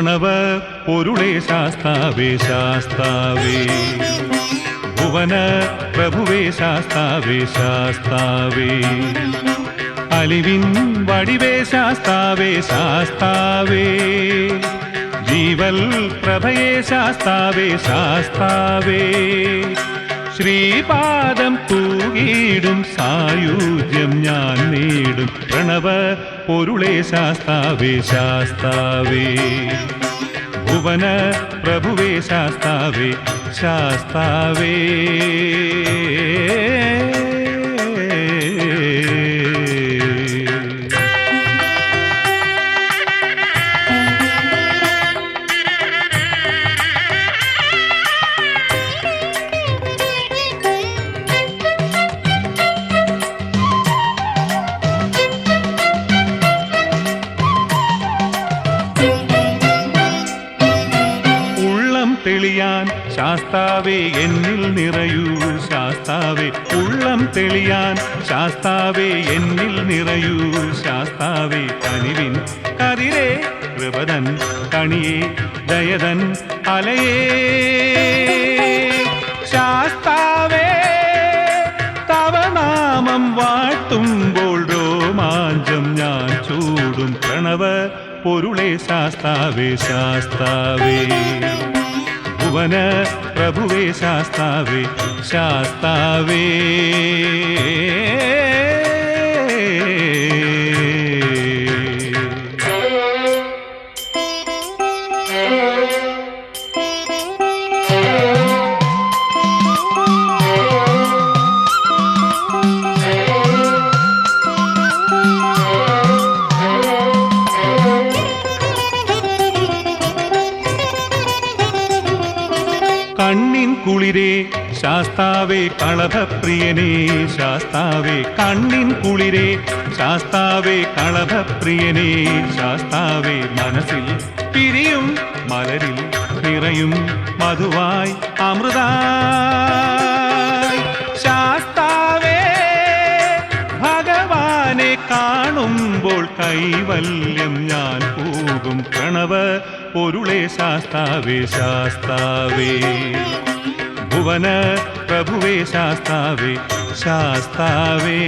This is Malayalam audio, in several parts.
പ്രണവ പൊരുളേ ശാസ്താവേ ശാസ്താവേ ഭുവന പ്രഭുവേ ശാസ്താവേ ശാസ്താവേ അലിവിൻ വടിവേ ശാസ്താവേ ശാസ്താവേ ജീവൽ പ്രഭയേ ശാസ്താവേ ശാസ്താവേ ശ്രീപാദം തൂകിടും സായുജ്യം ഞാൻ നേടും പ്രണവ പൊരുളേ ശാസ്താവേ ശാസ്താവേ ഭുവന പ്രഭുവേ ശാസ്താവേ ശാസ്താവേ തെളിയാൻ ശാസ്താവേ എന്നിൽ നിറയൂ ശാസ്താവേ ഉള്ളം തെളിയാൻ ശാസ്താവേ എന്നിൽ നിറയൂ ശാസ്താവേ കനിവിൻ കതിരേ കൃപതൻ കണിയേ ദയതൻ അലയേ ശാസ്താവേ തവ നാമം വാഴ്ത്തുമ്പോൾ രോമാഞ്ചം ഞാൻ ചൂടും പ്രണവ പൊരുളേ ശാസ്താവേ ശാസ്താവേ ഭുവന പ്രഭുവേ ശാസ്താവേ ശാസ്താവേ കണ്ണിൻ കുളിരേ ശാസ്താവേ കളഭപ്രിയനേ ശാസ്താവേ കണ്ണിൻ കുളിരേ ശാസ്താവേ കളഭപ്രിയനേ ശാസ്താവേ മനസ്സിൽ പിരിയും മലരിൽ നിറയും മധുവായി അമൃതായി ശാസ്താവേ ഭഗവാനെ കാണുമ്പോൾ കൈവല്യം ഞാൻ പോകും പ്രണവ പൊരുളേ ശാസ്താവേ ശാസ്താവേ ഭുവന പ്രഭുവേ ശാസ്താവേ ശാസ്താവേ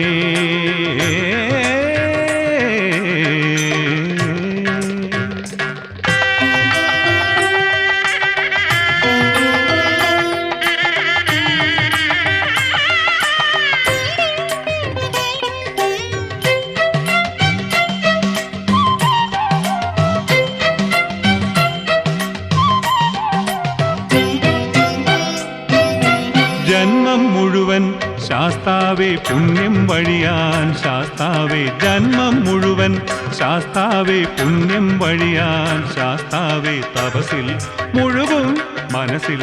ജന്മം മുഴുവൻ ശാസ്താവേ പുണ്യം വഴിയാൻ ശാസ്താവേ ജന്മം മുഴുവൻ ശാസ്താവേ പുണ്യം വഴിയാൻ ശാസ്താവേ തപസിൽ മുഴുവൻ മനസ്സിൽ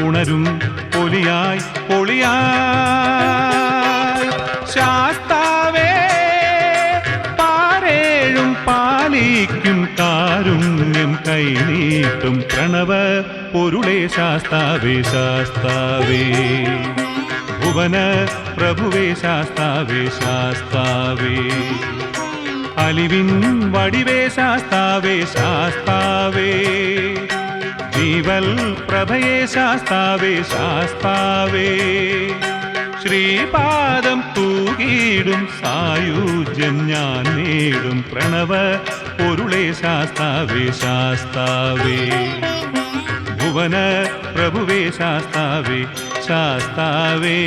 ഉണരും പൊലിയായി പൊളിയായി ശാസ്താവേ പാരേഴും പാലിക്കും കാരുണ്യം കൈനീട്ടും പ്രണവ പൊരുളേ ശാസ്താവേ ശാസ്താവേ ഭുവന പ്രഭുവേ ശാസ്താവേ ശാസ്താവേ അലിവിൻ വടിവേ ശാസ്താവേ ശാസ്താവേ ജീവൽ പ്രഭയേ ശാസ്താവേ ശാസ്താവേ ശ്രീപാദം തൂകിടും സായുജ്യം ഞാൻ നേടും പ്രണവ പൊരുളേ ശാസ്താവേ ശാസ്താവേ ഭുവന പ്രഭുവേ ശാസ്താവേ ശാസ്താവേ